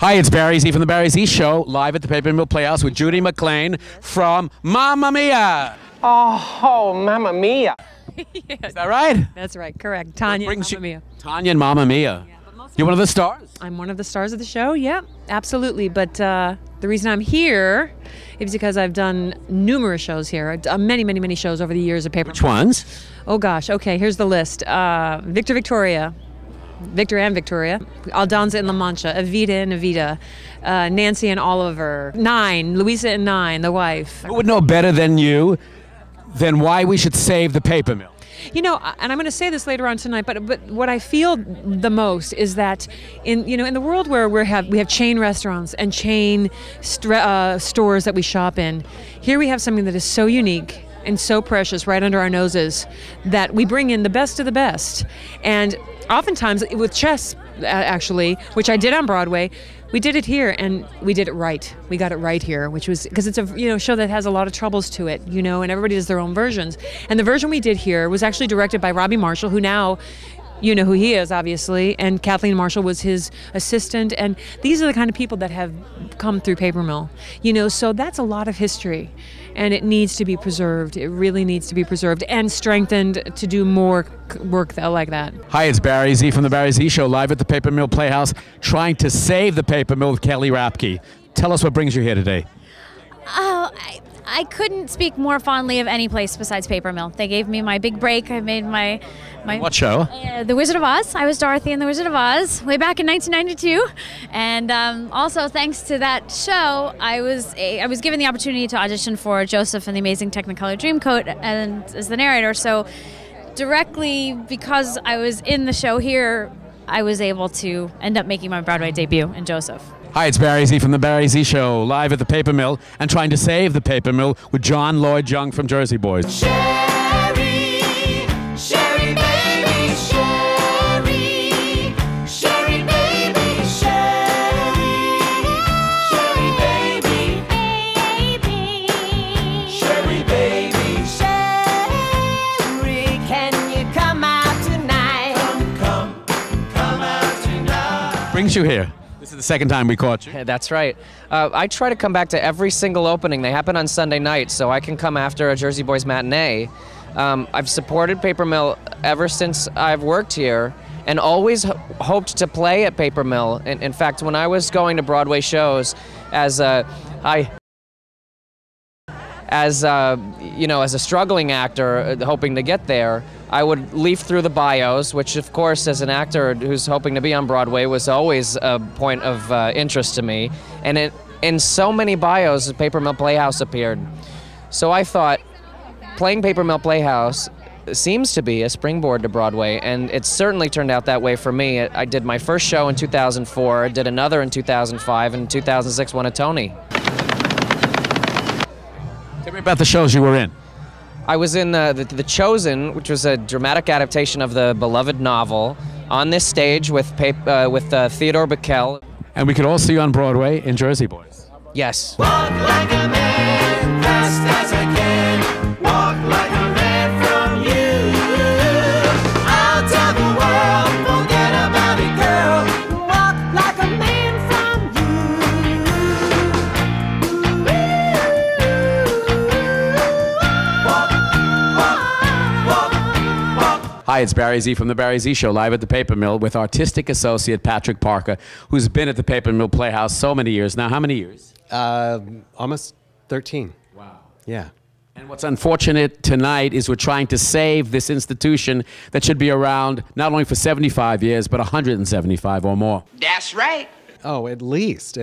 Hi, it's Barry Z from The Barry Z Show, live at the Paper Mill Playhouse with Judy McLean from Mamma Mia. Oh, Mamma Mia. Yes. Is that right? That's right, correct. Tanya and Mamma Mia. Tanya and Mamma Mia. You're one of the stars? I'm one of the stars of the show, yeah, absolutely. But the reason I'm here is because I've done numerous shows here, many shows over the years of Paper Mill. Which ones? Oh gosh, okay, here's the list. Victor and Victoria, Aldonza and La Mancha, Evita and Evita, Nancy and Oliver, Nine, Louisa and Nine, the wife. Who would know better than you than why we should save the paper mill? You know, and I'm going to say this later on tonight, but what I feel the most is that in the world where we have chain restaurants and chain stores that we shop in, here we have something that is so unique and so precious right under our noses that we bring in the best of the best. And oftentimes with chess, actually, which I did on Broadway, we did it here and we did it right. We got it right here, which was because it's a show that has a lot of troubles to it, and everybody does their own versions. And the version we did here was actually directed by Robbie Marshall, who now, you know who he is, obviously, and Kathleen Marshall was his assistant. And these are the kind of people that have come through Paper Mill, so that's a lot of history. And it needs to be preserved. It really needs to be preserved and strengthened to do more work like that. Hi, it's Barry Z from The Barry Z Show, live at the Paper Mill Playhouse, trying to save the paper mill with Kelly Rapke. Tell us what brings you here today. Oh, I couldn't speak more fondly of any place besides Paper Mill. They gave me my big break. I made my What show? The Wizard of Oz. I was Dorothy in The Wizard of Oz way back in 1992, and also thanks to that show, I was given the opportunity to audition for Joseph and the Amazing Technicolor Dreamcoat and as the narrator. So directly because I was in the show here, I was able to end up making my Broadway debut in Joseph. Hi, it's Barry Z from The Barry Z Show, live at the Paper Mill and trying to save the paper mill with John Lloyd Young from Jersey Boys. Sherry, Sherry baby, Sherry, Sherry baby, Sherry, Sherry baby, baby, Sherry baby, Sherry, can you come out tonight? Come out tonight. Brings you here. This is the second time we caught you. Yeah, that's right. I try to come back to every single opening. They happen on Sunday night, so I can come after a Jersey Boys matinee. I've supported Paper Mill ever since I've worked here and always hoped to play at Paper Mill. In fact, when I was going to Broadway shows as a struggling actor hoping to get there, I would leaf through the bios, which of course as an actor who's hoping to be on Broadway was always a point of interest to me. And in so many bios, the Paper Mill Playhouse appeared. So I thought playing Paper Mill Playhouse seems to be a springboard to Broadway, and it certainly turned out that way for me. I did my first show in 2004, did another in 2005, and in 2006 won a Tony. Tell me about the shows you were in. I was in The Chosen, which was a dramatic adaptation of the beloved novel, on this stage with Theodore Bickel. And we could all see you on Broadway in Jersey Boys. Yes. Walk like a man, fast as I can. Walk like a man from you. I'll tell the world, forget about it, girl. Walk like a man from you. Walk. Hi, it's Barry Z from The Barry Z Show, live at the Paper Mill with artistic associate Patrick Parker, who's been at the Paper Mill Playhouse so many years now. How many years? Almost 13. Wow. Yeah. And what's unfortunate tonight is we're trying to save this institution that should be around not only for 75 years, but 175 or more. That's right. Oh, at least.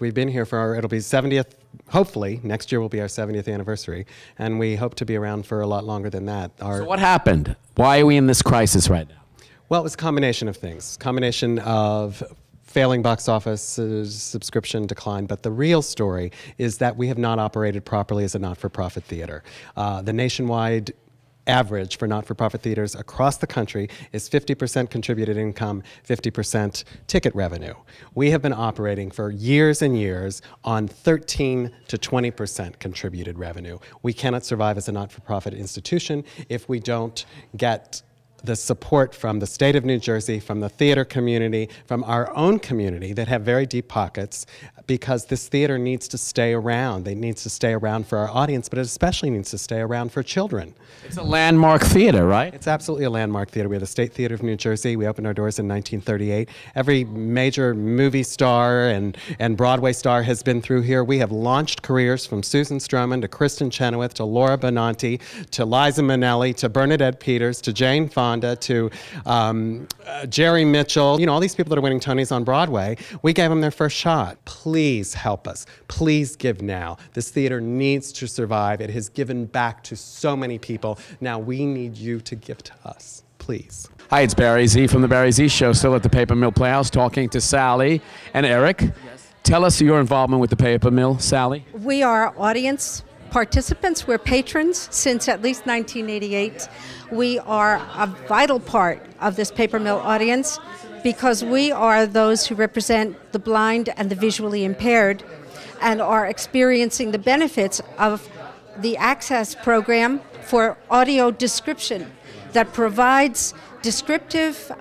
We've been here for it'll be 70th, hopefully, next year will be our 70th anniversary, and we hope to be around for a lot longer than that. So what happened? Why are we in this crisis right now? Well, it was a combination of things. Combination of failing box office subscription decline, but the real story is that we have not operated properly as a not-for-profit theater. The nationwide average for not-for-profit theaters across the country is 50% contributed income, 50% ticket revenue. We have been operating for years and years on 13 to 20% contributed revenue. We cannot survive as a not-for-profit institution if we don't get the support from the state of New Jersey, from the theater community, from our own community that have very deep pockets, because this theater needs to stay around. It needs to stay around for our audience, but it especially needs to stay around for children. It's a landmark theater, right? It's absolutely a landmark theater. We have the State Theater of New Jersey. We opened our doors in 1938. Every major movie star and Broadway star has been through here. We have launched careers from Susan Stroman to Kristen Chenoweth to Laura Benanti to Liza Minnelli to Bernadette Peters to Jane Fonda to Jerry Mitchell. You know, all these people that are winning Tonys on Broadway, we gave them their first shot. Please help us. Please give now. This theater needs to survive. It has given back to so many people. Now we need you to give to us. Please. Hi, it's Barry Z from the Barry Z Show, still at the Paper Mill Playhouse, talking to Sally and Eric. Yes. Tell us your involvement with the Paper Mill, Sally. We are audience participants. We're patrons since at least 1988. We are a vital part of this Paper Mill audience because we are those who represent the blind and the visually impaired and are experiencing the benefits of the Access program for audio description that provides descriptive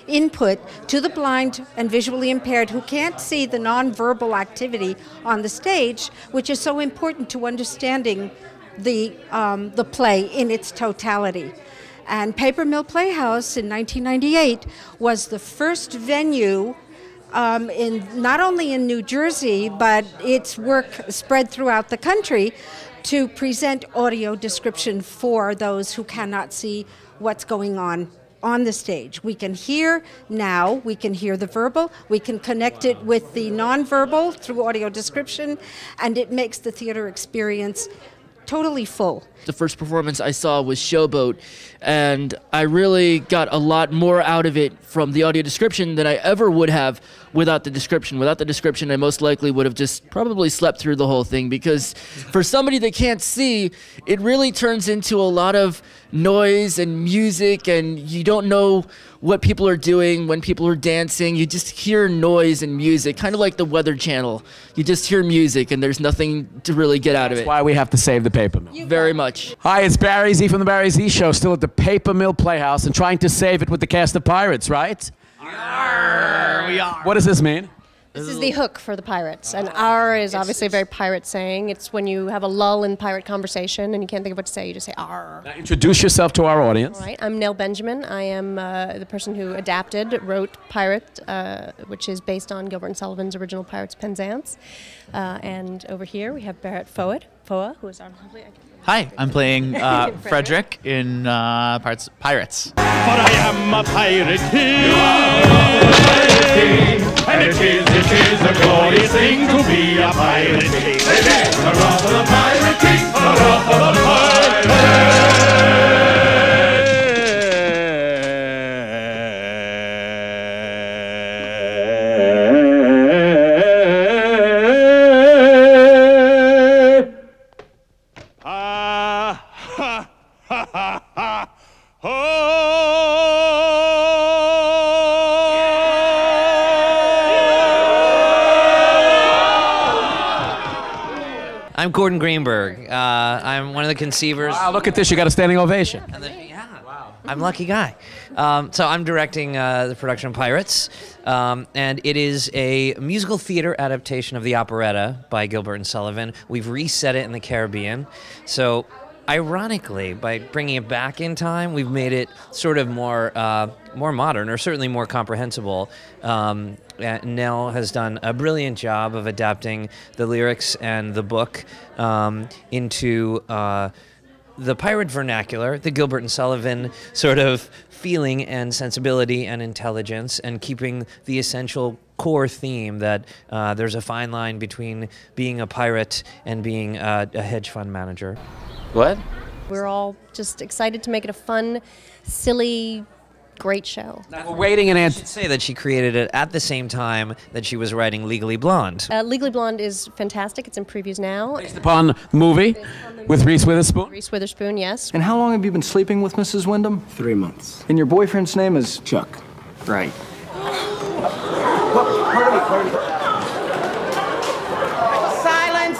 input to the blind and visually impaired who can't see the nonverbal activity on the stage, which is so important to understanding the play in its totality. And Paper Mill Playhouse in 1998 was the first venue not only in New Jersey, but its work spread throughout the country to present audio description for those who cannot see what's going on the stage. We can hear now, we can hear the verbal, we can connect it with the nonverbal through audio description, and it makes the theater experience totally full. The first performance I saw was Showboat, and I really got a lot more out of it from the audio description than I ever would have without the description. Without the description, I most likely would have just probably slept through the whole thing, because for somebody that can't see, it really turns into a lot of noise and music, and you don't know what people are doing when people are dancing. You just hear noise and music, kind of like the Weather Channel. You just hear music, and there's nothing to really get out of it. That's why we have to save the Paper Mill. Very much. Hi, it's Barry Z from the Barry Z Show, still at the Paper Mill Playhouse and trying to save it with the cast of pirates, right? Arr, we are. What does this mean? This is the hook for the pirates, and "arr" is obviously a very pirate saying. It's when you have a lull in pirate conversation and you can't think of what to say, you just say "arr." Now introduce yourself to our audience. All right, I'm Nell Benjamin. I am the person who wrote Pirate, which is based on Gilbert and Sullivan's original Pirates Penzance. And over here we have Barrett Foa, who is our lovely... Hi, I'm playing Frederick in Pirates. But I am a pirate king. You are a pirate king. And it is a glorious thing to be a pirate king. Hurrah for the pirate king. Hurrah for the pirate king. I'm Gordon Greenberg. I'm one of the conceivers. Wow, look at this. You got a standing ovation. Wow. I'm a lucky guy. So I'm directing the production of Pirates, and it is a musical theater adaptation of the operetta by Gilbert and Sullivan. We've reset it in the Caribbean. So ironically, by bringing it back in time, we've made it sort of more modern, or certainly more comprehensible. Nell has done a brilliant job of adapting the lyrics and the book into the pirate vernacular, the Gilbert and Sullivan sort of feeling and sensibility and intelligence, and keeping the essential core theme that there's a fine line between being a pirate and being a hedge fund manager. What? We're all just excited to make it a fun, silly, great show. Now, we're waiting and I should say that she created it at the same time that she was writing Legally Blonde. Legally Blonde is fantastic. It's in previews now. Based upon the movie with Reese Witherspoon? Reese Witherspoon, yes. And how long have you been sleeping with Mrs. Wyndham? 3 months. And your boyfriend's name is? Chuck. Right. Silence!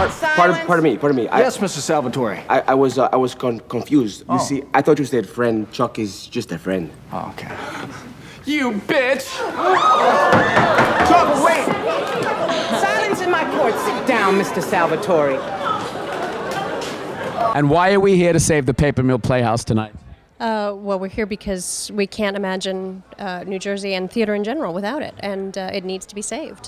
Pardon me. Yes, Mr. Salvatore. I was confused. Oh. You see, I thought you said friend. Chuck is just a friend. Oh, okay. You bitch! Chuck, wait! Silence in my court. Sit down, Mr. Salvatore. And why are we here to save the Paper Mill Playhouse tonight? Well, we're here because we can't imagine New Jersey and theater in general without it, and it needs to be saved.